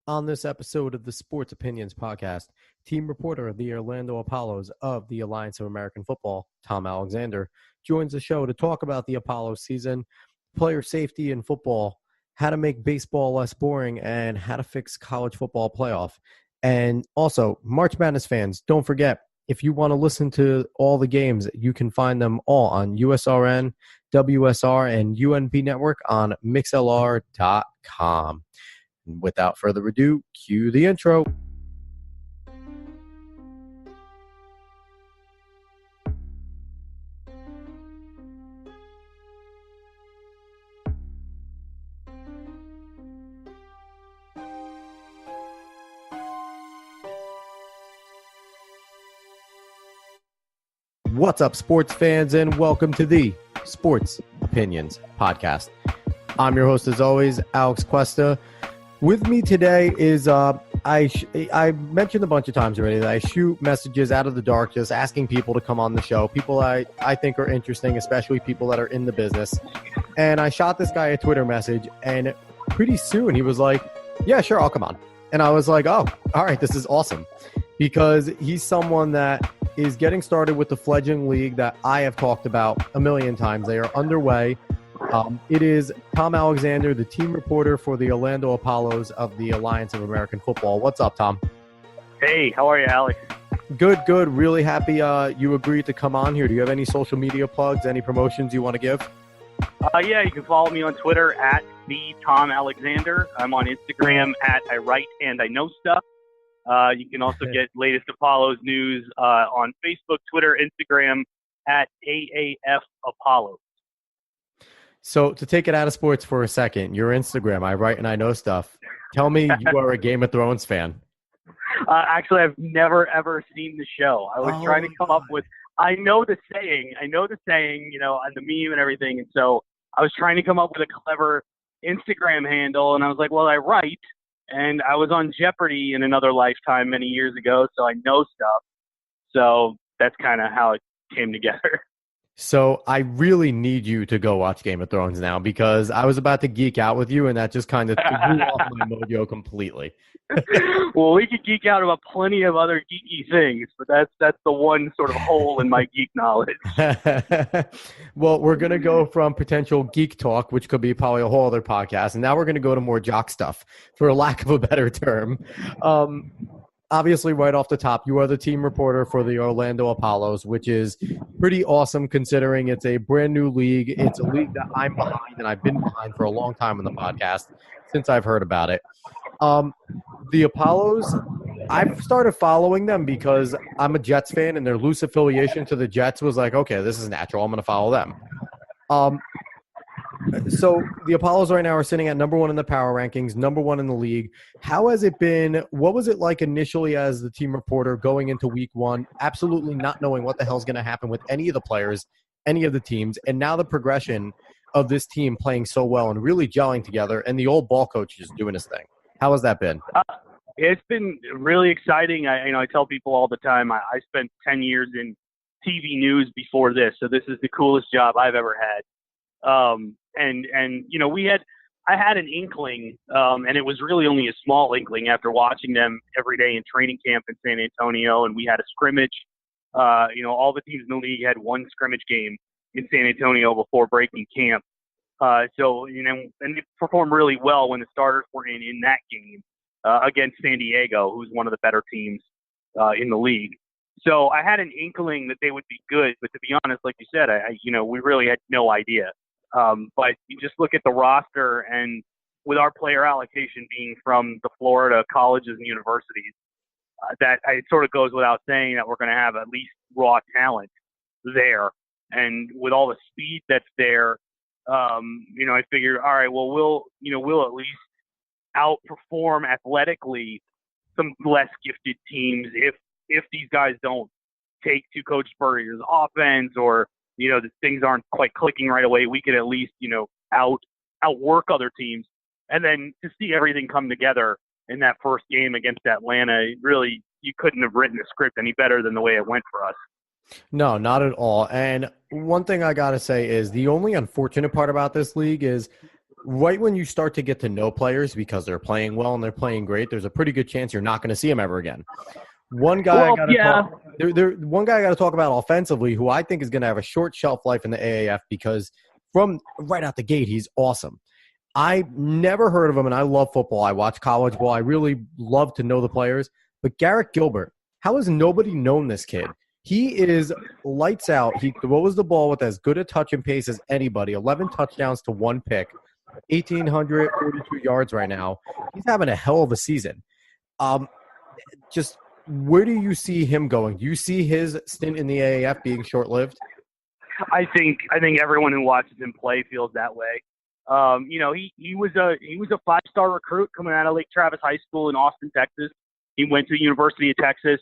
On this episode of the Sports Opinions Podcast, team reporter of the Orlando Apollos of the Alliance of American Football, Tom Alexander, joins the show to talk about the Apollo season, player safety in football, how to make baseball less boring, and how to fix college football playoff. And also, March Madness fans, don't forget, if you want to listen to all the games, you can find them all on USRN, WSR, and UNB Network on mixlr.com. Without further ado, cue the intro. What's up, sports fans, and welcome to the Sports Opinions Podcast. I'm your host, as always, Alex Cuesta. With me today is, I mentioned a bunch of times already that I shoot messages out of the dark, just asking people to come on the show, people I think are interesting, especially people that are in the business. And I shot this guy a Twitter message, and pretty soon he was like, yeah, sure, I'll come on. And I was like, oh, all right, this is awesome. Because he's someone that is getting started with the fledgling league that I have talked about a million times. They are underway. It is Tom Alexander, the team reporter for the Orlando Apollos of the Alliance of American Football. What's up, Tom? Hey, how are you, Alex? Good. Really happy you agreed to come on here. Do you have any social media plugs, any promotions you want to give? Yeah, you can follow me on Twitter at the Tom Alexander. I'm on Instagram at I Write and I Know Stuff. You can also get latest Apollos news on Facebook, Twitter, Instagram at AAF Apollos. So to take it out of sports for a second, your Instagram, I Write and I Know Stuff. Tell me you are a Game of Thrones fan. Actually, I've never, ever seen the show. I was trying to come up with, I know the saying, and the meme and everything. And so I was trying to come up with a clever Instagram handle. And I was like, well, I write. And I was on Jeopardy in another lifetime many years ago, so I know stuff. So that's kind of how it came together. So I really need you to go watch Game of Thrones now, because I was about to geek out with you, and that just kind of threw off my mojo completely. Well, we could geek out about plenty of other geeky things, but that's the one sort of hole in my geek knowledge. Well, we're going to go from potential geek talk, which could be probably a whole other podcast, and now we're going to go to more jock stuff, for lack of a better term. Obviously, right off the top, you are the team reporter for the Orlando Apollos, which is pretty awesome considering it's a brand new league. It's a league that I'm behind, and I've been behind for a long time on the podcast since I've heard about it. The Apollos, I've started following them because I'm a Jets fan, and their loose affiliation to the Jets was like, okay, this is natural. I'm going to follow them. So the Apollos right now are sitting at number one in the power rankings, number one in the league. How has it been? What was it like initially as the team reporter going into week one, absolutely not knowing what the hell's going to happen with any of the players, any of the teams, and now the progression of this team playing so well and really gelling together, and the old ball coach is doing his thing? How has that been? It's been really exciting. I tell people all the time, I spent 10 years in TV news before this, so this is the coolest job I've ever had. I had an inkling, and it was really only a small inkling after watching them every day in training camp in San Antonio, and we had a scrimmage. All the teams in the league had one scrimmage game in San Antonio before breaking camp. And they performed really well when the starters were in that game against San Diego, who's one of the better teams in the league. So I had an inkling that they would be good, but to be honest, like you said, we really had no idea. But you just look at the roster, and with our player allocation being from the Florida colleges and universities, it sort of goes without saying that we're going to have at least raw talent there. And with all the speed that's there, I figured, all right, well, we'll at least outperform athletically some less gifted teams if these guys don't take to Coach Spurrier's offense, or the things aren't quite clicking right away. We could at least outwork other teams, and then to see everything come together in that first game against Atlanta, really, you couldn't have written the script any better than the way it went for us. No, not at all. And one thing I got to say is the only unfortunate part about this league is right when you start to get to know players because they're playing well and they're playing great, there's a pretty good chance you're not going to see them ever again. One guy Well, yeah. One guy I got to talk about offensively, who I think is going to have a short shelf life in the AAF because from right out the gate, he's awesome. I never heard of him, and I love football. I watch college ball. I really love to know the players. But Garrett Gilbert, how has nobody known this kid? He is lights out. He throws the ball with as good a touch and pace as anybody. 11 touchdowns to 1 pick, 1,842 yards right now. He's having a hell of a season. Just where do you see him going? Do you see his stint in the AAF being short-lived? I think everyone who watches him play feels that way. He was a 5-star recruit coming out of Lake Travis High School in Austin, Texas. He went to the University of Texas.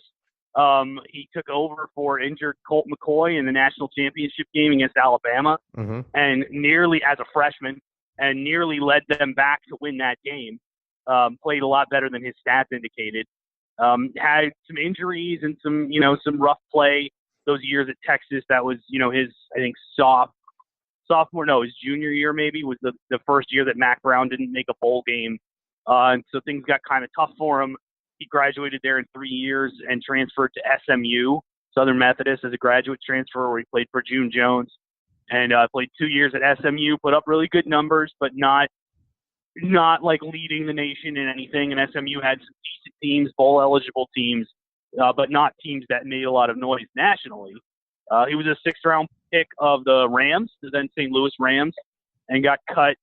He took over for injured Colt McCoy in the national championship game against Alabama, and nearly as a freshman, and nearly led them back to win that game. Played a lot better than his stats indicated. Had some injuries and some rough play those years at Texas. That was, his, I think, his junior year maybe was the first year that Mac Brown didn't make a bowl game. And so things got kind of tough for him. He graduated there in 3 years and transferred to SMU, Southern Methodist, as a graduate transfer, where he played for June Jones, and played 2 years at SMU, put up really good numbers, but not like leading the nation in anything. And SMU had some decent teams, bowl eligible teams, but not teams that made a lot of noise nationally. He was a 6th-round pick of the Rams, the then St. Louis Rams, and got cut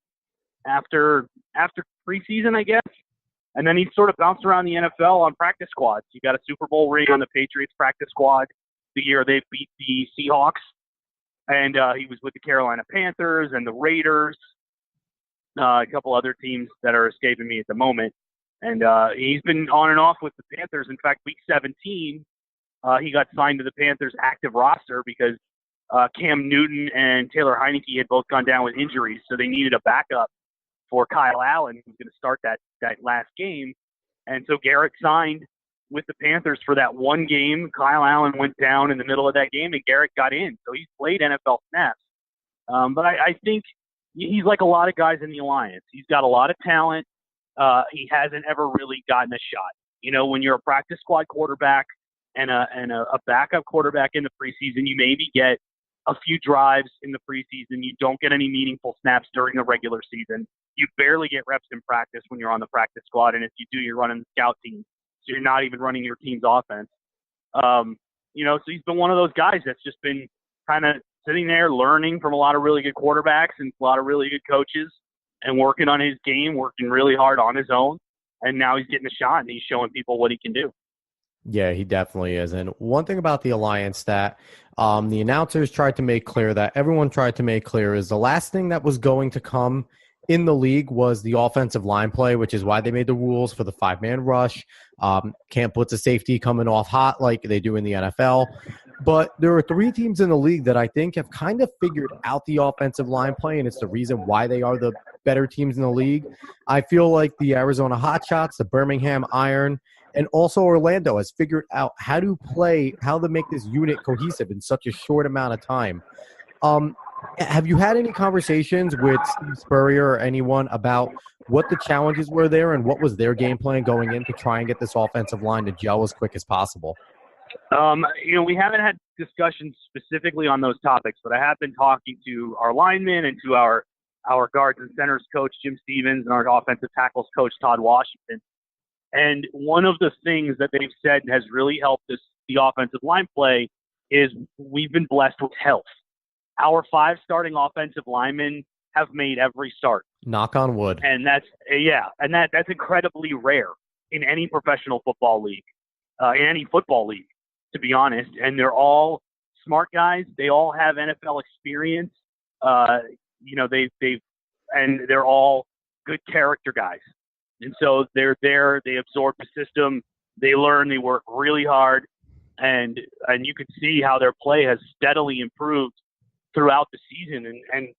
after preseason, I guess. And then he sort of bounced around the NFL on practice squads. He got a Super Bowl ring on the Patriots practice squad the year they beat the Seahawks. And he was with the Carolina Panthers and the Raiders, a couple other teams that are escaping me at the moment. And he's been on and off with the Panthers. In fact, week 17, he got signed to the Panthers active roster because Cam Newton and Taylor Heineke had both gone down with injuries, so they needed a backup for Kyle Allen, who's going to start that last game. And so Garrett signed with the Panthers for that one game. Kyle Allen went down in the middle of that game, and Garrett got in. So he's played NFL snaps. But I think he's like a lot of guys in the Alliance. He's got a lot of talent. He hasn't ever really gotten a shot. When you're a practice squad quarterback and a backup quarterback in the preseason, you maybe get a few drives in the preseason. You don't get any meaningful snaps during the regular season. You barely get reps in practice when you're on the practice squad, and if you do, you're running the scout team, so you're not even running your team's offense. So he's been one of those guys that's just been kind of sitting there learning from a lot of really good quarterbacks and a lot of really good coaches and working on his game, working really hard on his own, and now he's getting a shot, and he's showing people what he can do. Yeah, he definitely is. And one thing about the Alliance that the announcers tried to make clear, that everyone tried to make clear, is the last thing that was going to come in the league was the offensive line play, which is why they made the rules for the 5-man rush. Can't blitz a safety coming off hot like they do in the NFL. But there are 3 teams in the league that I think have kind of figured out the offensive line play, and it's the reason why they are the better teams in the league. I feel like the Arizona Hotshots, the Birmingham Iron, and also Orlando has figured out how to make this unit cohesive in such a short amount of time. Have you had any conversations with Steve Spurrier or anyone about what the challenges were there and what was their game plan going in to try and get this offensive line to gel as quick as possible? We haven't had discussions specifically on those topics, but I have been talking to our linemen and to our guards and centers coach, Jim Stevens, and our offensive tackles coach, Todd Washington. And one of the things that they've said has really helped us, the offensive line play, is we've been blessed with health. Our 5 starting offensive linemen have made every start. Knock on wood. And that's incredibly rare in any professional football league, in any football league, to be honest. And they're all smart guys. They all have NFL experience. They're all good character guys. And so they're there, they absorb the system, they learn, they work really hard, and you can see how their play has steadily improved throughout the season. And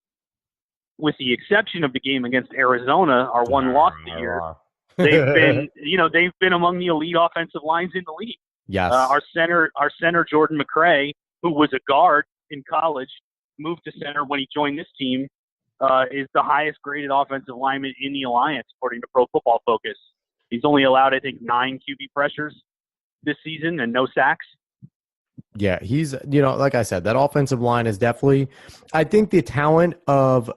with the exception of the game against Arizona, our one loss of the year, they've been among the elite offensive lines in the league. Yes. Our center Jordan McRae, who was a guard in college, moved to center when he joined this team. is the highest graded offensive lineman in the alliance, according to Pro Football Focus. He's only allowed, I think, 9 QB pressures this season and no sacks. Yeah, he's, like I said, that offensive line is definitely, I think the talent of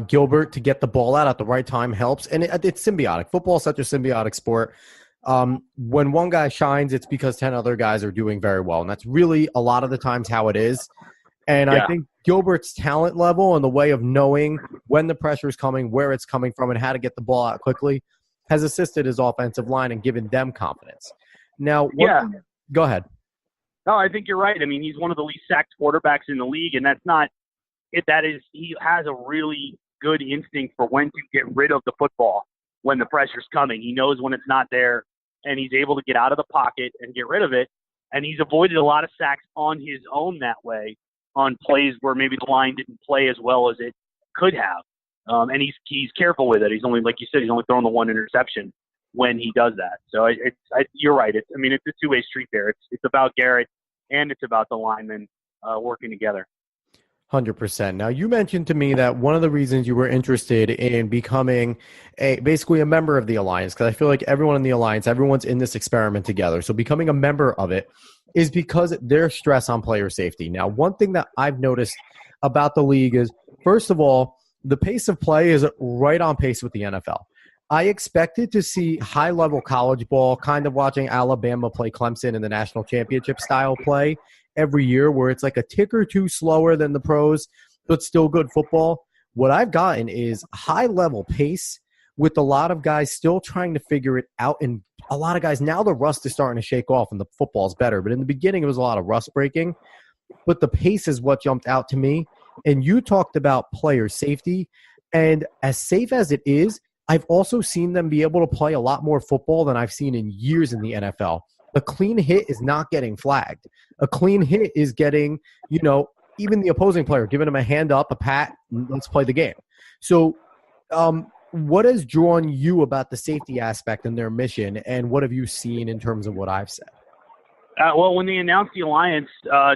Gilbert to get the ball out at the right time helps. And it's symbiotic. Football is such a symbiotic sport. When one guy shines, it's because 10 other guys are doing very well. And that's really a lot of the times how it is. And I think Gilbert's talent level and the way of knowing when the pressure is coming, where it's coming from, and how to get the ball out quickly has assisted his offensive line and given them confidence. Now, go ahead. No, I think you're right. I mean, he's one of the least sacked quarterbacks in the league, and that's not it. That is, he has a really good instinct for when to get rid of the football when the pressure's coming. He knows when it's not there, and he's able to get out of the pocket and get rid of it. And he's avoided a lot of sacks on his own that way, on plays where maybe the line didn't play as well as it could have. And he's careful with it. He's only, like you said, he's only thrown the one interception when he does that. So you're right. It's a two-way street there. It's about Garrett and it's about the linemen working together. 100%. Now, you mentioned to me that one of the reasons you were interested in becoming basically a member of the Alliance, because I feel like everyone in the Alliance, everyone's in this experiment together. So becoming a member of it is because there's stress on player safety. Now, one thing that I've noticed about the league is, first of all, the pace of play is right on pace with the NFL. I expected to see high-level college ball, kind of watching Alabama play Clemson in the national championship style play every year, where it's like a tick or two slower than the pros, but still good football. What I've gotten is high-level pace with a lot of guys still trying to figure it out. And a lot of guys, now the rust is starting to shake off and the football's better. But in the beginning, it was a lot of rust breaking. But the pace is what jumped out to me. And you talked about player safety. And as safe as it is, I've also seen them be able to play a lot more football than I've seen in years in the NFL. A clean hit is not getting flagged. A clean hit is getting, even the opposing player, giving them a hand up, a pat, let's play the game. So what has drawn you about the safety aspect and their mission, and what have you seen in terms of what I've said? Well, when they announced the Alliance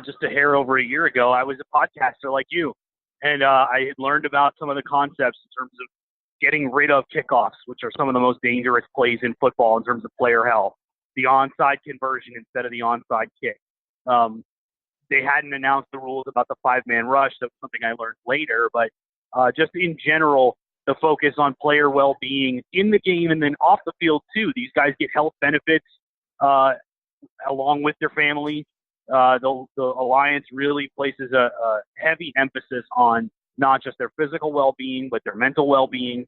just a hair over a year ago, I was a podcaster like you, and I had learned about some of the concepts in terms of getting rid of kickoffs, which are some of the most dangerous plays in football in terms of player health, the onside conversion instead of the onside kick. They hadn't announced the rules about the 5-man rush. That's something I learned later. But just in general, the focus on player well-being in the game and then off the field, too. These guys get health benefits along with their family. The Alliance really places a heavy emphasis on not just their physical well-being, but their mental well-being.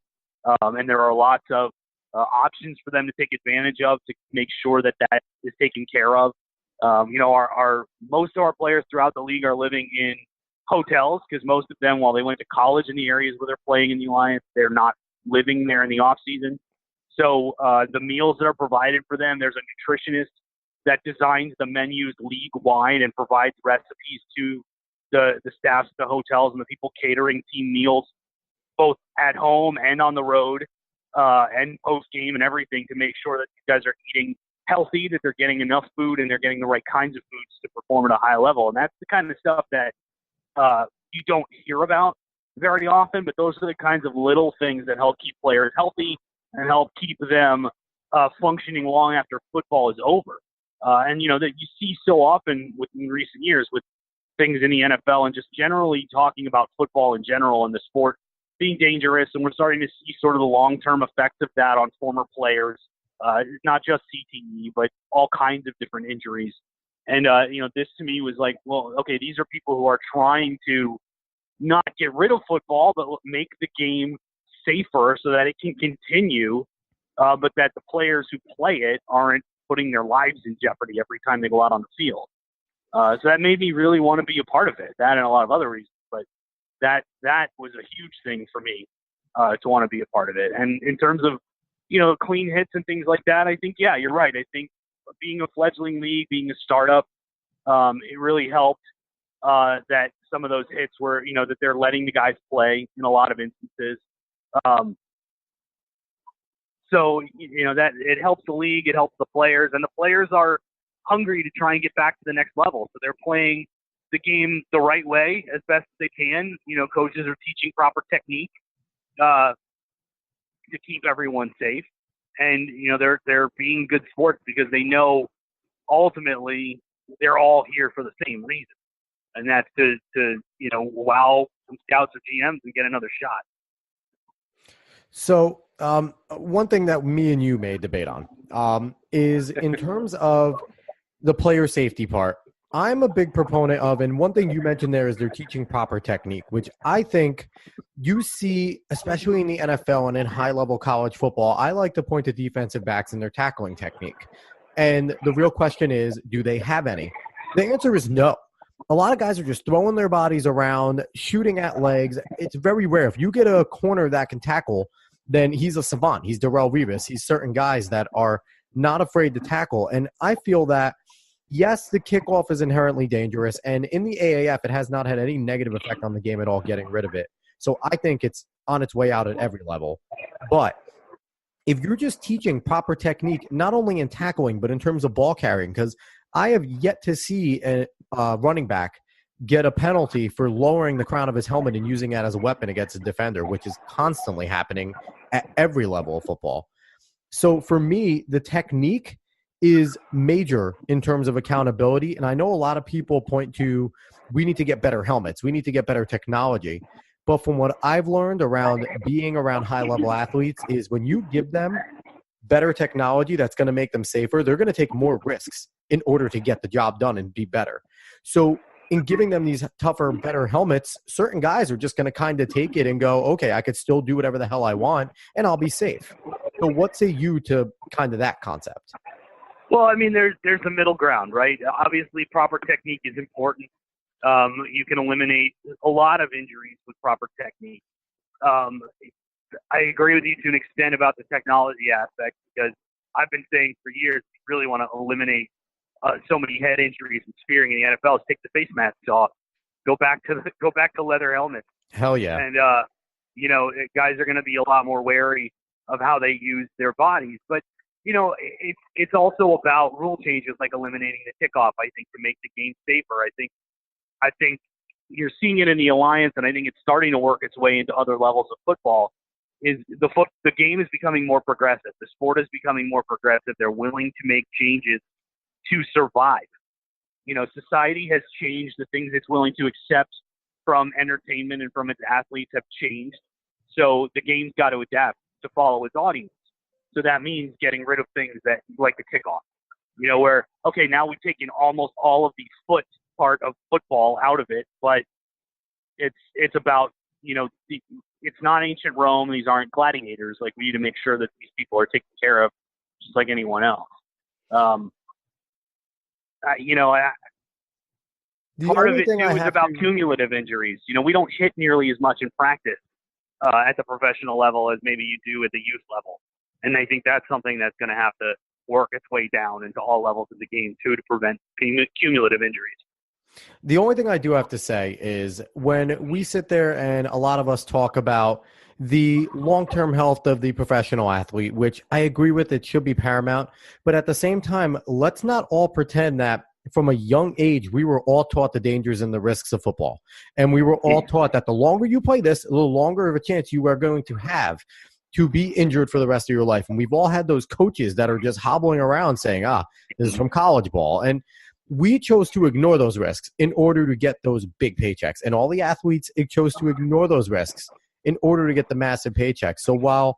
And there are lots of options for them to take advantage of to make sure that is taken care of. Most of our players throughout the league are living in hotels because most of them, while they went to college in the areas where they're playing in the Alliance, they're not living there in the off season. So the meals that are provided for them, there's a nutritionist that designs the menus league-wide and provides recipes to the staffs at the hotels and the people catering team meals, both at home and on the road, and post-game and everything, to make sure that you guys are eating healthy, that they're getting enough food, and they're getting the right kinds of foods to perform at a high level. And that's the kind of stuff that you don't hear about very often, but those are the kinds of little things that help keep players healthy and help keep them functioning long after football is over. And, that you see so often in recent years with things in the NFL and just generally talking about football in general and the sport being dangerous. And we're starting to see sort of the long-term effects of that on former players, not just CTE, but all kinds of different injuries. And, this to me was like, well, okay, these are people who are trying to not get rid of football, but make the game safer so that it can continue, but that the players who play it aren't putting their lives in jeopardy every time they go out on the field. So that made me really want to be a part of it, that and a lot of other reasons. But that was a huge thing for me to want to be a part of it. And in terms of, clean hits and things like that, I think, yeah, you're right. I think being a fledgling league, being a startup, it really helped that some of those hits were, that they're letting the guys play in a lot of instances. So, that it helps the league, it helps the players, and the players are hungry to try and get back to the next level. So they're playing the game the right way as best as they can. Coaches are teaching proper technique. to keep everyone safe. And, they're being good sports because they know ultimately they're all here for the same reason. And that's to wow some scouts or GMs and get another shot. So one thing that me and you may debate on is in terms of the player safety part. I'm a big proponent of, and one thing you mentioned there is they're teaching proper technique, which I think you see, especially in the NFL and in high-level college football. I like to point to defensive backs and their tackling technique. And the real question is, do they have any? The answer is no. A lot of guys are just throwing their bodies around, shooting at legs. It's very rare. If you get a corner that can tackle, then he's a savant. He's Darrelle Revis. He's certain guys that are not afraid to tackle. And I feel that, yes, the kickoff is inherently dangerous. And in the AAF, it has not had any negative effect on the game at all, getting rid of it. So I think it's on its way out at every level. But if you're just teaching proper technique, not only in tackling, but in terms of ball carrying, because I have yet to see a running back get a penalty for lowering the crown of his helmet and using that as a weapon against a defender, which is constantly happening at every level of football. So for me, the technique is major in terms of accountability. And I know a lot of people point to, we need to get better helmets. We need to get better technology. But from what I've learned around being around high-level athletes is when you give them better technology that's going to make them safer, they're going to take more risks in order to get the job done and be better. So in giving them these tougher, better helmets, certain guys are just going to kind of take it and go, okay, I could still do whatever the hell I want and I'll be safe. So what say you to kind of that concept? Well, I mean, there's a middle ground, right? Obviously, proper technique is important. You can eliminate a lot of injuries with proper technique. I agree with you to an extent about the technology aspect because I've been saying for years, if you really want to eliminate so many head injuries and spearing in the NFL, is take the face masks off. Go back to leather helmets. Hell yeah. And guys are going to be a lot more wary of how they use their bodies. But it's also about rule changes like eliminating the kickoff. I think to make the game safer. I think you're seeing it in the Alliance, and I think it's starting to work its way into other levels of football. Is the game is becoming more progressive. The sport is becoming more progressive. They're willing to make changes to survive. Society has changed. The things it's willing to accept from entertainment and from its athletes have changed. So the game's got to adapt to follow its audience. So that means getting rid of things that like the kickoff. Where okay, now we've taken almost all of the foot part of football out of it, but it's about it's not ancient Rome. These aren't gladiators. Like, we need to make sure that these people are taken care of just like anyone else. Part of it too is about cumulative injuries. We don't hit nearly as much in practice at the professional level as maybe you do at the youth level. And I think that's something that's going to have to work its way down into all levels of the game too, to prevent cumulative injuries. The only thing I do have to say is when we sit there and a lot of us talk about the long-term health of the professional athlete, which I agree with, it should be paramount. But at the same time, let's not all pretend that from a young age, we were all taught the dangers and the risks of football. And we were all taught that the longer you play this, the longer of a chance you are going to have to be injured for the rest of your life. And we've all had those coaches that are just hobbling around saying, this is from college ball. And we chose to ignore those risks in order to get those big paychecks. And all the athletes chose to ignore those risks in order to get the massive paychecks. So while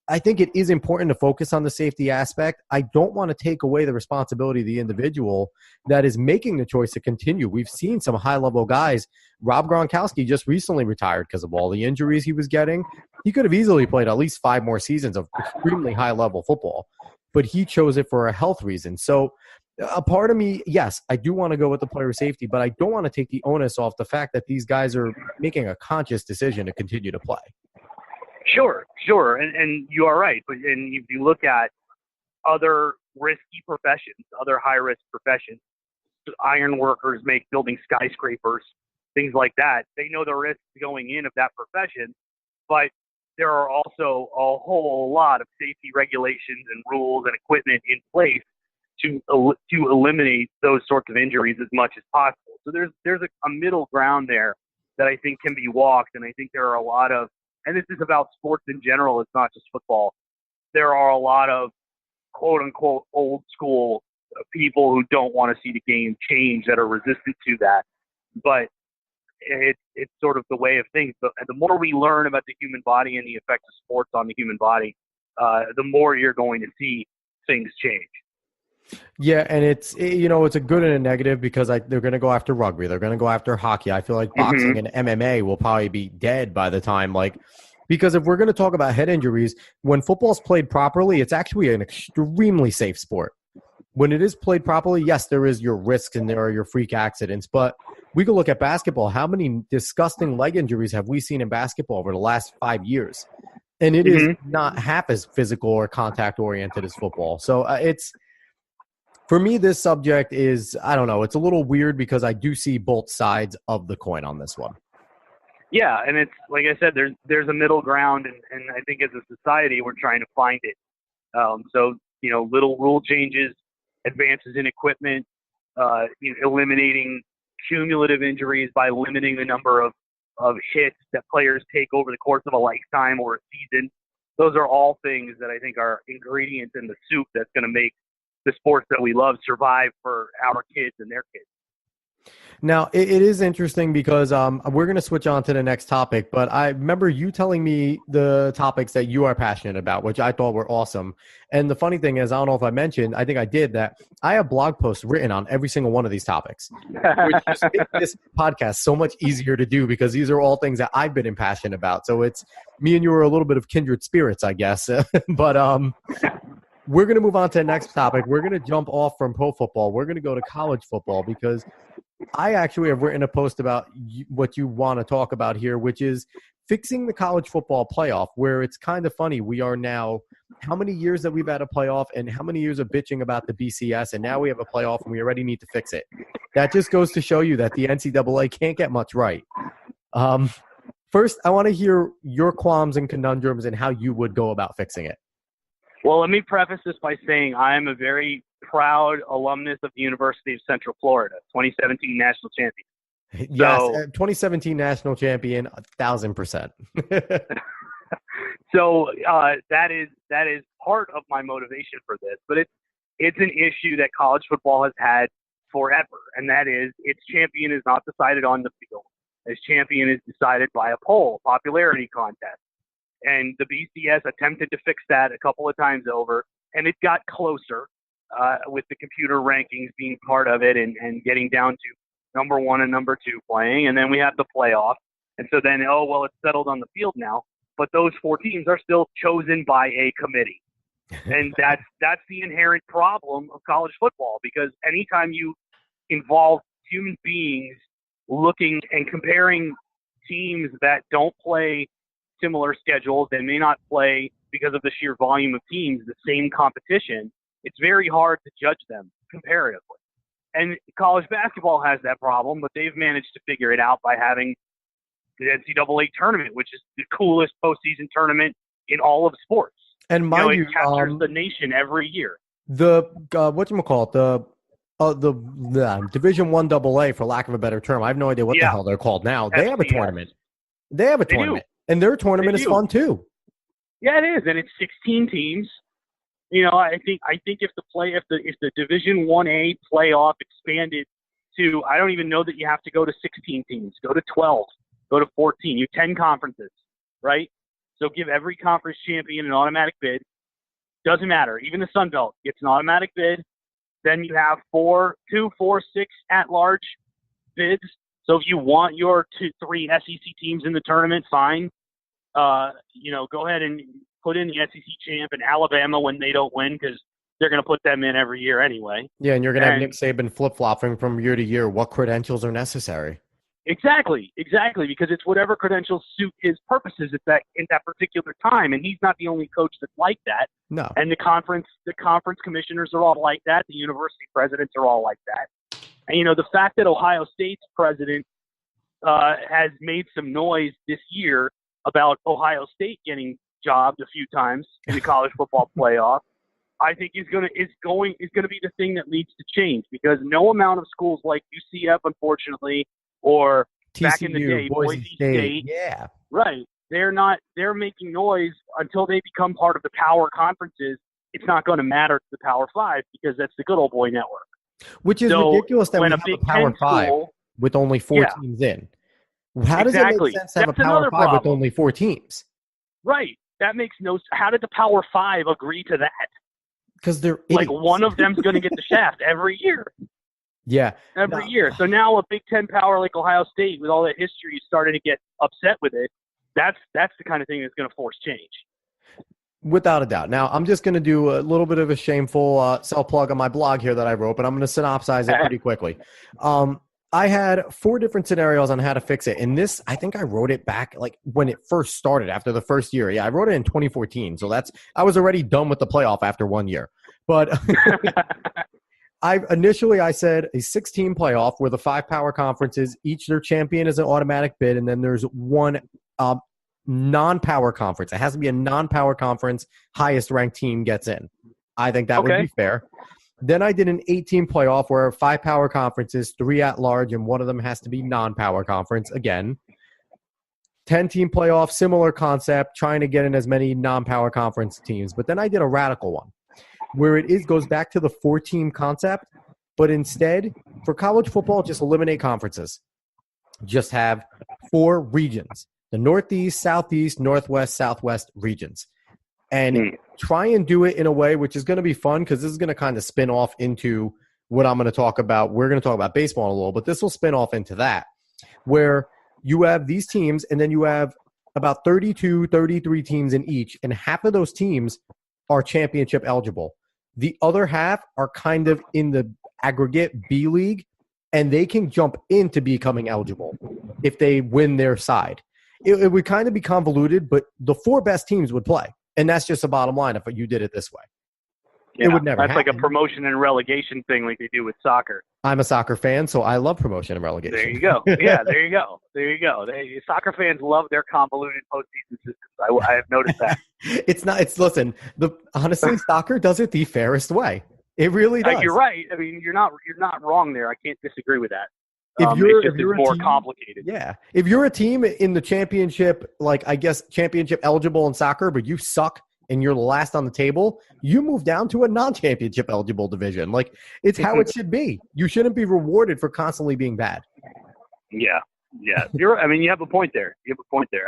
I think it is important to focus on the safety aspect, I don't want to take away the responsibility of the individual that is making the choice to continue. We've seen some high-level guys. Rob Gronkowski just recently retired because of all the injuries he was getting. He could have easily played at least 5 more seasons of extremely high-level football, but he chose it for a health reason. So a part of me, yes, I do want to go with the player safety, but I don't want to take the onus off the fact that these guys are making a conscious decision to continue to play. Sure. And you are right. But if you look at other risky professions, other high-risk professions, iron workers make building skyscrapers, things like that. They know the risks going in of that profession, but there are also a whole lot of safety regulations and rules and equipment in place to eliminate those sorts of injuries as much as possible. So there's a middle ground there that I think can be walked, and I think there are a lot of and this is about sports in general, it's not just football, there are a lot of quote-unquote old school people who don't want to see the game change, that are resistant to that. But it's sort of the way of things. But the more we learn about the human body and the effects of sports on the human body, the more you're going to see things change. Yeah, and it's a good and a negative, because they're going to go after rugby, they're going to go after hockey. I feel like boxing and MMA will probably be dead by the time, because if we're going to talk about head injuries, when football's played properly, it's actually an extremely safe sport. When it is played properly, yes, there is your risks and there are your freak accidents, but we could look at basketball. How many disgusting leg injuries have we seen in basketball over the last 5 years? And it is not half as physical or contact oriented as football. So for me, this subject is, I don't know, it's a little weird, because I do see both sides of the coin on this one. Yeah, and it's like I said, there's a middle ground, and I think as a society we're trying to find it. So little rule changes, advances in equipment, eliminating cumulative injuries by limiting the number of hits that players take over the course of a lifetime or a season. Those are all things that I think are ingredients in the soup that's going to make the sports that we love survive for our kids and their kids. Now, it is interesting, because we're going to switch on to the next topic, but I remember you telling me the topics that you are passionate about, which I thought were awesome. And the funny thing is, I don't know if I mentioned, I think I did, that I have blog posts written on every single one of these topics, which just makes this podcast so much easier to do, because these are all things that I've been passionate about. So it's me and you are a little bit of kindred spirits, I guess. But we're going to move on to the next topic. We're going to jump off from pro football. We're going to go to college football, because I actually have written a post about what you want to talk about here, which is fixing the college football playoff, where it's kind of funny. We are now, how many years that we've had a playoff, and how many years of bitching about the BCS, and now we have a playoff and we already need to fix it. That just goes to show you that the NCAA can't get much right. First, I want to hear your qualms and conundrums and how you would go about fixing it. Well, let me preface this by saying I am a very proud alumnus of the University of Central Florida, 2017 national champion. Yes, 2017 national champion, 1,000%. So that is part of my motivation for this, but it's an issue that college football has had forever, and that is its champion is not decided on the field. Its champion is decided by a poll, popularity contest. And the BCS attempted to fix that a couple of times over, and it got closer with the computer rankings being part of it and getting down to number 1 and number 2 playing. And then we have the playoff. And so then, it's settled on the field now. But those 4 teams are still chosen by a committee. And that's the inherent problem of college football, because anytime you involve human beings looking and comparing teams that don't play similar schedules, they may not play because of the sheer volume of teams, the same competition, it's very hard to judge them comparatively. And college basketball has that problem, but they've managed to figure it out by having the NCAA tournament, which is the coolest postseason tournament in all of sports. And mind it captures the nation every year. The the Division I AA, for lack of a better term, I have no idea what the hell they're called now. They have a tournament. They have a tournament. And their tournament is fun too. Yeah, it is, and it's 16 teams. I think if the Division 1A playoff expanded to, I don't even know that you have to go to 16 teams. Go to 12. Go to 14. You have 10 conferences, right? So give every conference champion an automatic bid. Doesn't matter. Even the Sun Belt gets an automatic bid. Then you have 2, 4, 6 at-large bids. So if you want your 3 SEC teams in the tournament, fine. Go ahead and put in the SEC champ and Alabama when they don't win, because they're going to put them in every year anyway. Yeah, and you're going to have Nick Saban flip-flopping from year to year. What credentials are necessary? Exactly, because it's whatever credentials suit his purposes at that particular time, and he's not the only coach that's like that. No. And the conference commissioners are all like that. The university presidents are all like that. And the fact that Ohio State's president has made some noise this year about Ohio State getting jobbed a few times in the college football playoff, I think is going to be the thing that leads to change, because no amount of schools like UCF, unfortunately, or TCU, back in the day, Boise State, yeah, right, they're making noise until they become part of the power conferences. It's not going to matter to the Power Five because that's the good old boy network. Which is ridiculous that we have a Power Five with only four teams in. How does it make sense to have a Power Five with only 4 teams? Right. That makes no sense. How did the Power Five agree to that? Because they're like one of them's going to get the shaft every year. Yeah. Every year. So now a Big Ten power like Ohio State with all that history is starting to get upset with it. That's the kind of thing that's going to force change. Without a doubt. Now, I'm just going to do a little bit of a shameful self-plug on my blog here that I wrote, but I'm going to synopsize it pretty quickly. I had 4 different scenarios on how to fix it. And this, I think I wrote it back like when it first started after the first year. Yeah, I wrote it in 2014. So I was already done with the playoff after 1 year. But I said a 16 playoff where the 5 power conferences, each their champion is an automatic bid. And then there's one non-power conference. It has to be a non-power conference. Highest ranked team gets in. I think that would be fair. Then I did an 18 playoff where 5 power conferences, 3 at large, and one of them has to be non-power conference again. 10-team playoff, similar concept, trying to get in as many non-power conference teams. But then I did a radical one where goes back to the 4-team concept, but instead for college football, just eliminate conferences. Just have 4 regions: the Northeast, Southeast, Northwest, Southwest regions. And try and do it in a way which is going to be fun because this is going to kind of spin off into what I'm going to talk about. We're going to talk about baseball in a little, but this will spin off into that, where you have these teams and then you have about 32, 33 teams in each, and half of those teams are championship eligible. The other half are kind of in the aggregate B league, and they can jump into becoming eligible if they win their side. It would kind of be convoluted, but the 4 best teams would play. And that's just the bottom line if you did it this way. Yeah, it would never happen. Like a promotion and relegation thing like they do with soccer. I'm a soccer fan, so I love promotion and relegation. There you go. Yeah, there you go. Soccer fans love their convoluted postseason systems. I have noticed that. Listen, honestly, soccer does it the fairest way. It really does. You're right. I mean, you're not wrong there. I can't disagree with that. If you're more team, complicated. Yeah. If you're a team in the championship, like I guess championship eligible in soccer, but you suck and you're the last on the table, you move down to a non-championship eligible division. Like it's how it should be. You shouldn't be rewarded for constantly being bad. Yeah. You have a point there.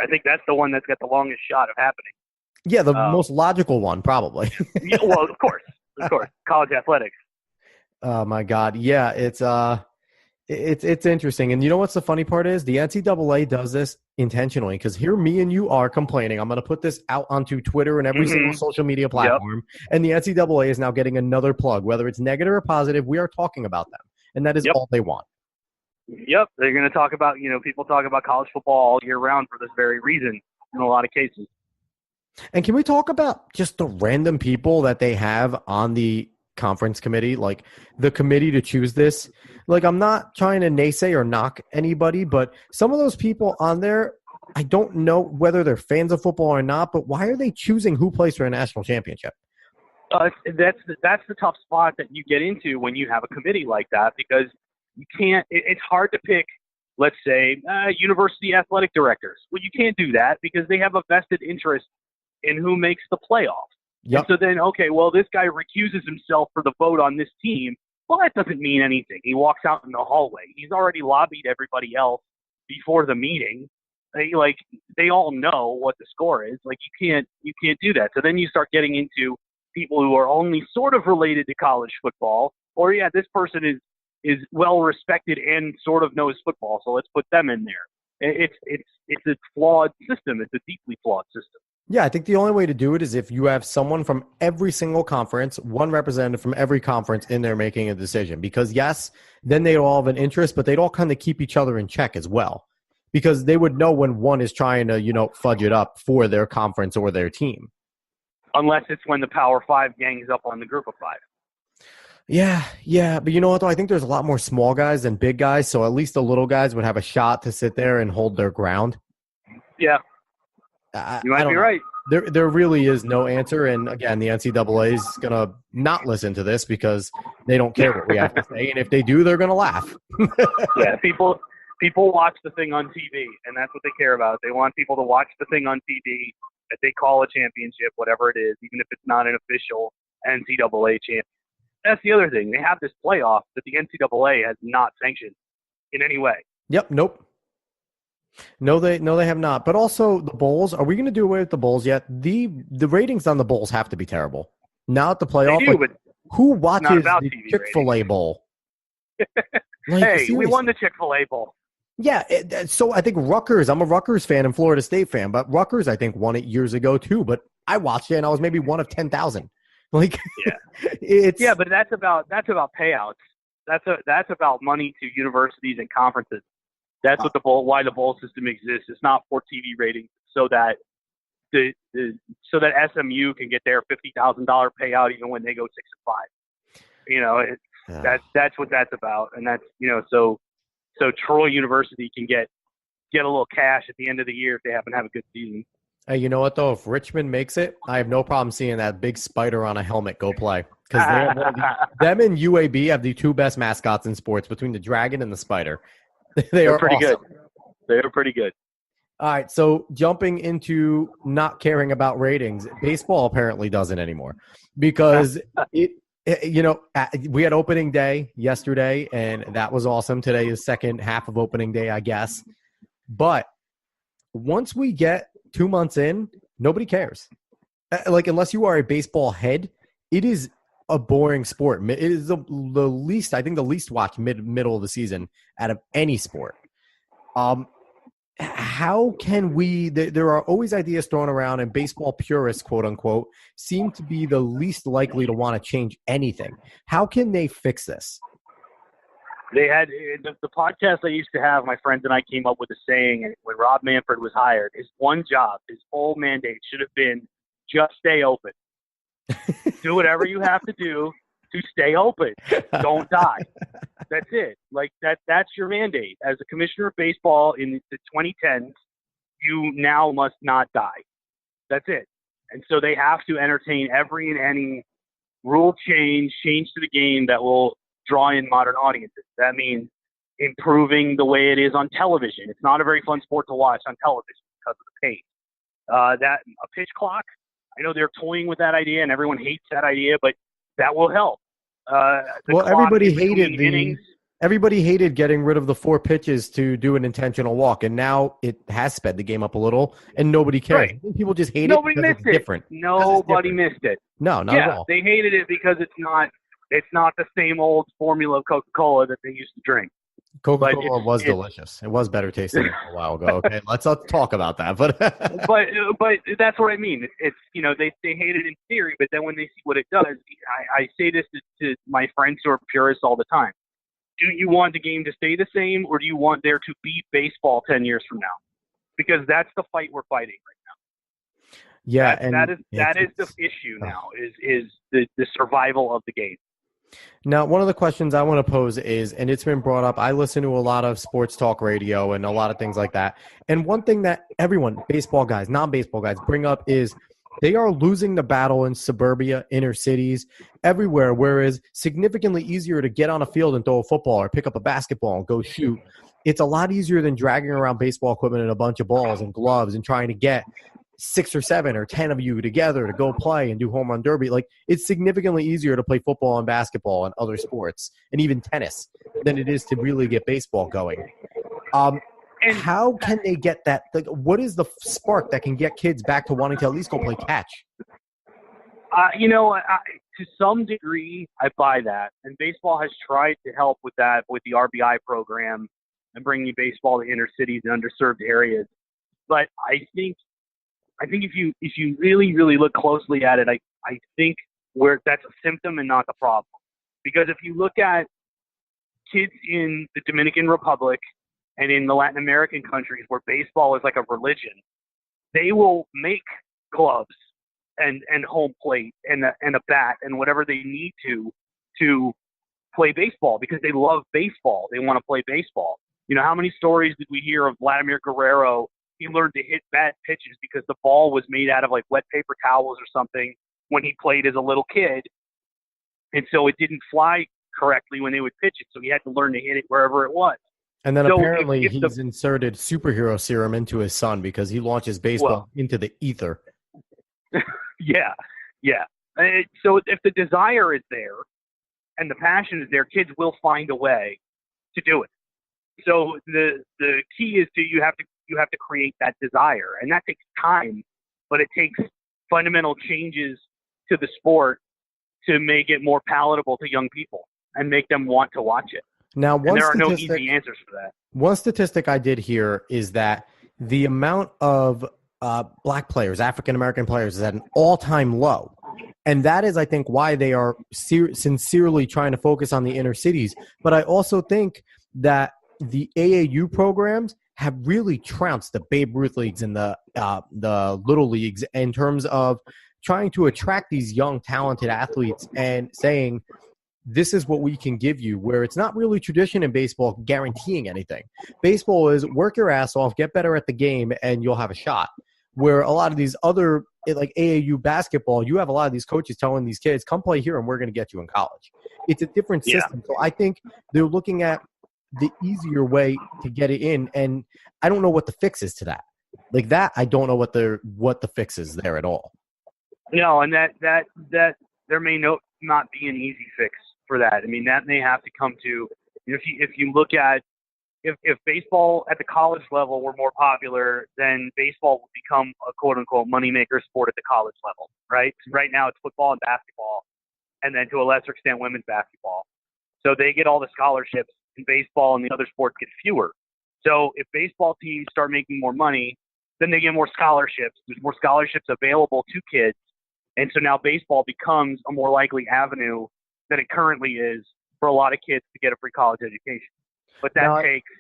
I think that's the one that's got the longest shot of happening. Yeah, the most logical one, probably. Yeah, well, of course. College athletics. Oh my God. Yeah, it's interesting. And you know what's the funny part is? The NCAA does this intentionally because here me and you are complaining. I'm going to put this out onto Twitter and every single social media platform. Yep. And the NCAA is now getting another plug. Whether it's negative or positive, we are talking about them. And that is all they want. Yep. They're going to talk about, people talk about college football all year round for this very reason in a lot of cases. And can we talk about just the random people that they have on the conference committee, like the committee to choose this? Like, I'm not trying to naysay or knock anybody, but some of those people on there, I don't know whether they're fans of football or not, but why are they choosing who plays for a national championship? That's the tough spot that you get into when you have a committee like that, because you can't, it's hard to pick, let's say, university athletic directors. Well, you can't do that because they have a vested interest in who makes the playoff. Yep. And so then, this guy recuses himself for the vote on this team. Well, that doesn't mean anything. He walks out in the hallway. He's already lobbied everybody else before the meeting. They all know what the score is. Like, you can't do that. So then you start getting into people who are only sort of related to college football, or this person is well respected and sort of knows football, so let's put them in there. It's a flawed system. It's a deeply flawed system. Yeah, I think the only way to do it is if you have someone from every single conference, one representative from every conference in there making a decision. Because, yes, then they'd all have an interest, but they'd all kind of keep each other in check as well. Because they would know when one is trying to, fudge it up for their conference or their team. Unless it's when the Power 5 gangs up on the Group of 5. Yeah. But you know what, though? I think there's a lot more small guys than big guys, so at least the little guys would have a shot to sit there and hold their ground. Yeah. You might be right. There really is no answer. And again, the NCAA is going to not listen to this because they don't care what we have to say. And if they do, they're going to laugh. Yeah, people People watch the thing on TV, and that's what they care about. They want people to watch the thing on TV that they call a championship, whatever it is, even if it's not an official NCAA champion. That's the other thing. They have this playoff that the NCAA has not sanctioned in any way. Yep. Nope. No, they have not. But also the bowls. Are we going to do away with the bowls yet? The ratings on the bowls have to be terrible. Now at the playoff, They do, but who watches the TV Chick-fil-A ratings. bowl? Hey, seriously. we won the Chick-fil-A bowl. Yeah, so I think Rutgers, I'm a Rutgers fan and Florida State fan, but Rutgers, I think, won it years ago too, but I watched it and I was maybe one of 10,000. Like, yeah, but that's about payouts. That's about money to universities and conferences. That's what why the bowl system exists. It's not for TV ratings, so that so that SMU can get their $50,000 payout even when they go 6-5. That's what that's about, and that's so Troy University can get a little cash at the end of the year if they happen to have a good season. Hey, you know what though? If Richmond makes it, I have no problem seeing that big spider on a helmet go play, because them and UAB have the two best mascots in sports between the dragon and the spider. They're pretty awesome. good. They're pretty good. All right, so jumping into not caring about ratings, baseball apparently doesn't anymore, because we had opening day yesterday, and that was awesome. Today is second half of opening day, I guess. But once we get 2 months in, nobody cares. Unless you are a baseball head, it is a boring sport. It is the least watched middle of the season out of any sport. How can we – there are always ideas thrown around, and baseball purists, quote unquote, seem to be the least likely to want to change anything. How can they fix this? They had the podcast I used to have, my friends and I came up with a saying when Rob Manfred was hired. His one job, his whole mandate should have been just stay open. Do whatever you have to do to stay open. Don't die. That's it. That's your mandate. As a commissioner of baseball in the 2010s, you now must not die. That's it. And so they have to entertain every and any rule change to the game that will draw in modern audiences. That means improving the way it is on television. It's not a very fun sport to watch on television because of the pace. That a pitch clock, I know they're toying with that idea and everyone hates that idea, but that will help. Everybody hated getting rid of the 4 pitches to do an intentional walk, and now it has sped the game up a little, and nobody cares. Right. People just hate Nobody it because it's different. Nobody missed it. No, not at all. They hated it because it's not the same old formula of Coca-Cola that they used to drink. Coca-Cola was delicious. It was better tasting a while ago. Okay, let's not talk about that. But but that's what I mean. It's they hate it in theory, but then when they see what it does, I say this to my friends who are purists all the time. Do you want the game to stay the same, or do you want there to be baseball 10 years from now? Because that's the fight we're fighting right now. Yeah, that is the issue now. Is the survival of the game. Now, one of the questions I want to pose is, and it's been brought up, I listen to a lot of sports talk radio and a lot of things like that. And one thing that everyone, baseball guys, non-baseball guys, bring up is they are losing the battle in suburbia, inner cities, everywhere, whereas significantly easier to get on a field and throw a football or pick up a basketball and go shoot. It's a lot easier than dragging around baseball equipment and a bunch of balls and gloves and trying to get 6 or 7 or 10 of you together to go play and do home run derby. It's significantly easier to play football and basketball and other sports and even tennis than it is to really get baseball going. And how can they get that? What is the spark that can get kids back to wanting to at least go play catch? To some degree, I buy that. And baseball has tried to help with that with the RBI program and bringing baseball to inner cities and underserved areas. But I think if you really, really look closely at it, I think that's a symptom and not the problem. Because if you look at kids in the Dominican Republic and in the Latin American countries where baseball is like a religion, they will make gloves and home plate and a bat and whatever they need to play baseball because they love baseball. They want to play baseball. How many stories did we hear of Vladimir Guerrero? He learned to hit bad pitches because the ball was made out of wet paper towels or something when he played as a little kid. And so it didn't fly correctly when they would pitch it. So he had to learn to hit it wherever it was. And then So apparently if he's inserted superhero serum into his son because he launches baseball into the ether. Yeah, yeah. So if the desire is there and the passion is there, kids will find a way to do it. So the key is you have to create that desire, and that takes time, but it takes fundamental changes to the sport to make it more palatable to young people and make them want to watch it. Now, And there are no easy answers for that. One statistic I did hear is that the amount of black players, African American players, is at an all-time low. And that is, I think, why they are sincerely trying to focus on the inner cities. But I also think that the AAU programs have really trounced the Babe Ruth leagues and the little leagues in terms of trying to attract these young, talented athletes and saying, this is what we can give you, where it's not really tradition in baseball guaranteeing anything. Baseball is work your ass off, get better at the game, and you'll have a shot. Where a lot of these other, like AAU basketball, you have a lot of these coaches telling these kids, come play here and we're going to get you in college. It's a different system. So I think they're looking at the easier way to get it in, and I don't know what the fix is to that. Like that, I don't know what the fix is there at all. No, and that there may not be an easy fix for that. I mean, that may have to come to, if you look at, if baseball at the college level were more popular, then baseball would become a quote unquote moneymaker sport at the college level, right? Right now it's football and basketball, and then to a lesser extent women's basketball. So they get all the scholarships, and baseball and the other sports get fewer. So if baseball teams start making more money, then they get more scholarships. There's more scholarships available to kids. And so now baseball becomes a more likely avenue than it currently is for a lot of kids to get a free college education. But that takes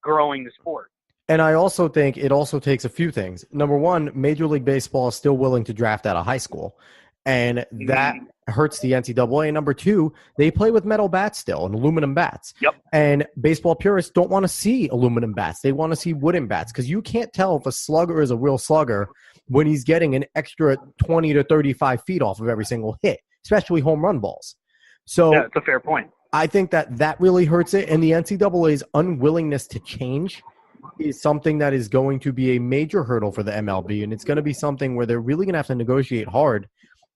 growing the sport. And I also think it also takes a few things. Number one, Major League Baseball is still willing to draft out of high school. And that hurts the NCAA. Number two, they play with metal bats still and aluminum bats. Yep. And baseball purists don't want to see aluminum bats. They want to see wooden bats because you can't tell if a slugger is a real slugger when he's getting an extra 20 to 35 feet off of every single hit, especially home run balls. So yeah, that's a fair point. I think that really hurts it. And the NCAA's unwillingness to change is something that is going to be a major hurdle for the MLB. And it's going to be something where they're really going to have to negotiate hard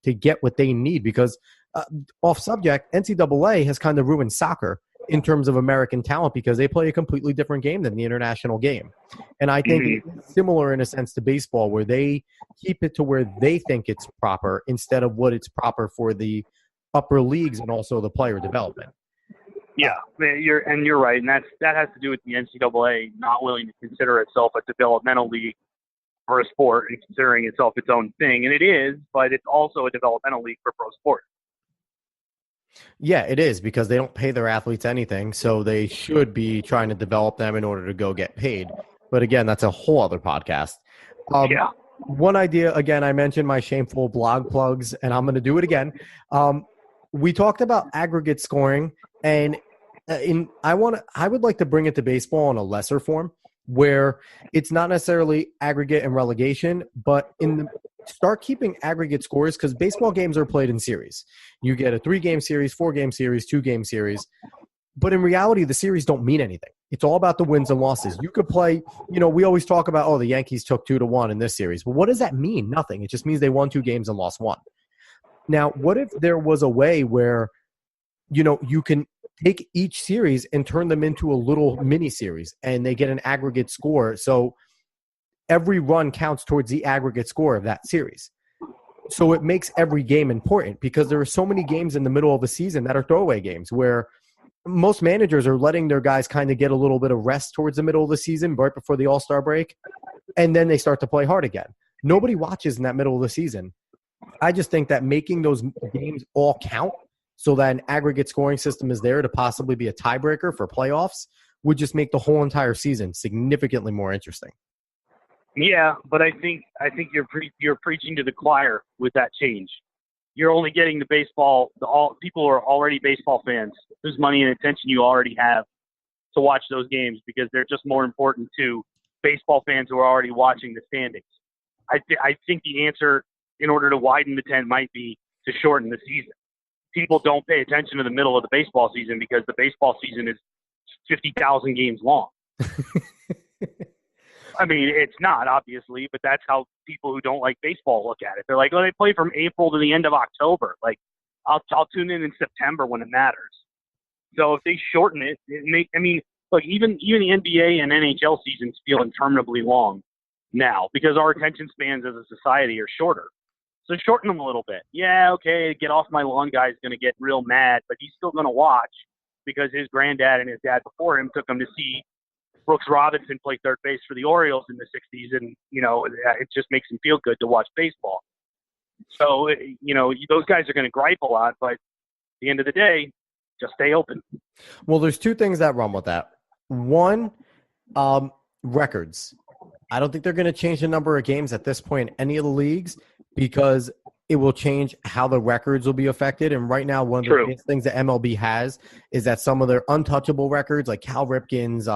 to get what they need because off subject, NCAA has kind of ruined soccer in terms of American talent because they play a completely different game than the international game. And I think it's similar in a sense to baseball where they keep it to where they think it's proper instead of what it's proper for the upper leagues and also the player development. Yeah, you're right. And that has to do with the NCAA not willing to consider itself a developmental league for a sport and considering itself its own thing. And it is, but it's also a developmental league for pro sports. Yeah, it is because they don't pay their athletes anything. So they should be trying to develop them in order to go get paid. But again, that's a whole other podcast. One idea, again, I mentioned my shameful blog plugs, and I'm going to do it again. We talked about aggregate scoring, and I would like to bring it to baseball in a lesser form where it's not necessarily aggregate and relegation, but start keeping aggregate scores because baseball games are played in series. You get a 3-game series, 4-game series, 2-game series. But in reality, the series don't mean anything. It's all about the wins and losses. You could play, we always talk about, the Yankees took 2-1 in this series. But what does that mean? Nothing. It just means they won 2 games and lost 1. Now, what if there was a way where, you can take each series and turn them into a little mini series and they get an aggregate score. So every run counts towards the aggregate score of that series. So it makes every game important because there are so many games in the middle of the season that are throwaway games where most managers are letting their guys kind of get a little bit of rest towards the middle of the season right before the All-Star break. And then they start to play hard again. Nobody watches in that middle of the season. I just think that making those games all count so that an aggregate scoring system is there to possibly be a tiebreaker for playoffs would just make the whole entire season significantly more interesting. Yeah, but I think you're preaching to the choir with that change. You're only getting the baseball, people who are already baseball fans, whose money and attention you already have to watch those games because they're just more important to baseball fans who are already watching the standings. I think the answer, in order to widen the tent, might be to shorten the season. People don't pay attention to the middle of the baseball season because the baseball season is 50,000 games long. I mean, it's not, obviously, but that's how people who don't like baseball look at it. They're like, oh, they play from April to the end of October. Like, I'll tune in September when it matters. So if they shorten it, look, even the NBA and NHL seasons feel interminably long now because our attention spans as a society are shorter. So shorten them a little bit. Yeah, okay, get off my lawn guy's going to get real mad, but he's still going to watch because his granddad and his dad before him took him to see Brooks Robinson play third base for the Orioles in the 60s, and, it just makes him feel good to watch baseball. So, those guys are going to gripe a lot, but at the end of the day, just stay open. Well, there's two things that run with that. One, records. I don't think they're going to change the number of games at this point in any of the leagues because it will change how the records will be affected. And right now, one of the biggest things that MLB has is that some of their untouchable records, like Cal Ripken's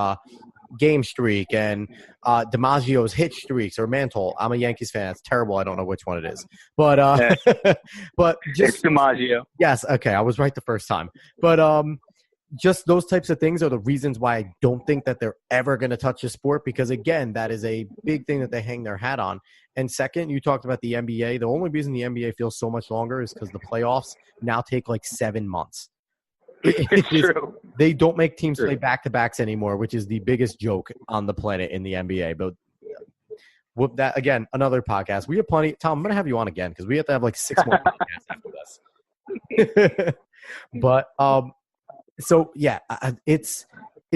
game streak and DiMaggio's hit streaks or Mantle. I'm a Yankees fan. It's terrible. I don't know which one it is. But but just it's DiMaggio. Yes. Okay. I was right the first time. But just those types of things are the reasons why I don't think that they're ever going to touch the sport because, again, that is a big thing that they hang their hat on. And second, you talked about the NBA. The only reason the NBA feels so much longer is because the playoffs now take like 7 months. It's true. They don't make teams play back-to-backs anymore, which is the biggest joke on the planet in the NBA. But with that, again, another podcast. We have plenty. Tom, I'm going to have you on again because we have to have like 6 more podcasts after this. But so, yeah, it's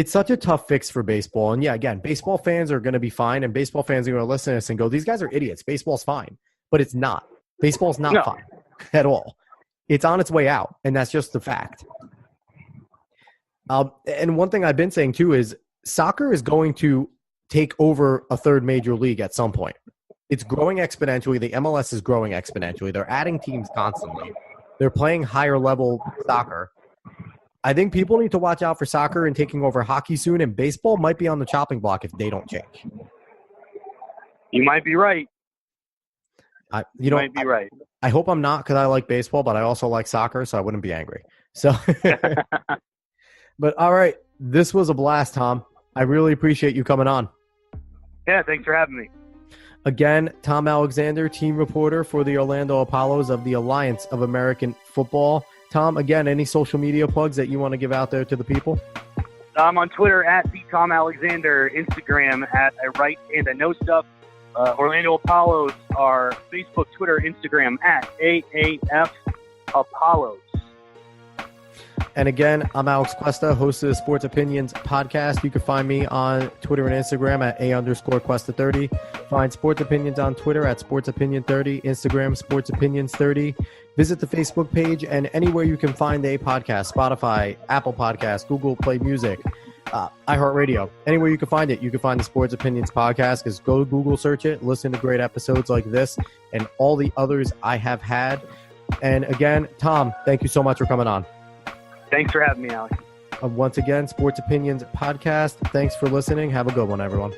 such a tough fix for baseball. And, yeah, again, baseball fans are going to be fine, and baseball fans are going to listen to us and go, these guys are idiots. Baseball's fine. But it's not. Baseball's not fine at all. It's on its way out, and that's just the fact. And one thing I've been saying, too, is soccer is going to take over a third major league at some point. It's growing exponentially. The MLS is growing exponentially. They're adding teams constantly. They're playing higher-level soccer. I think people need to watch out for soccer and taking over hockey soon, and baseball might be on the chopping block if they don't change. You might be right. You might be right. I hope I'm not because I like baseball, but I also like soccer, so I wouldn't be angry. So, but all right, this was a blast, Tom. I really appreciate you coming on. Yeah, thanks for having me. Again, Tom Alexander, team reporter for the Orlando Apollos of the Alliance of American Football. Tom, again, any social media plugs that you want to give out there to the people? I'm on Twitter at @TheTomAlexander, Instagram at I Write and I Know Stuff. Orlando Apollos are Facebook, Twitter, Instagram at AAF Apollos. And again, I'm Alex Cuesta, host of the Sports Opinions podcast. You can find me on Twitter and Instagram at @A_Cuesta30. Find Sports Opinions on Twitter at SportsOpinion30, Instagram Sports Opinions 30. Visit the Facebook page and anywhere you can find a podcast, Spotify, Apple Podcasts, Google Play Music, iHeartRadio. Anywhere you can find it, you can find the Sports Opinions podcast. Because go Google search it, listen to great episodes like this and all the others I have had. And again, Tom, thank you so much for coming on. Thanks for having me, Alex. Once again, Sports Opinions podcast. Thanks for listening. Have a good one, everyone.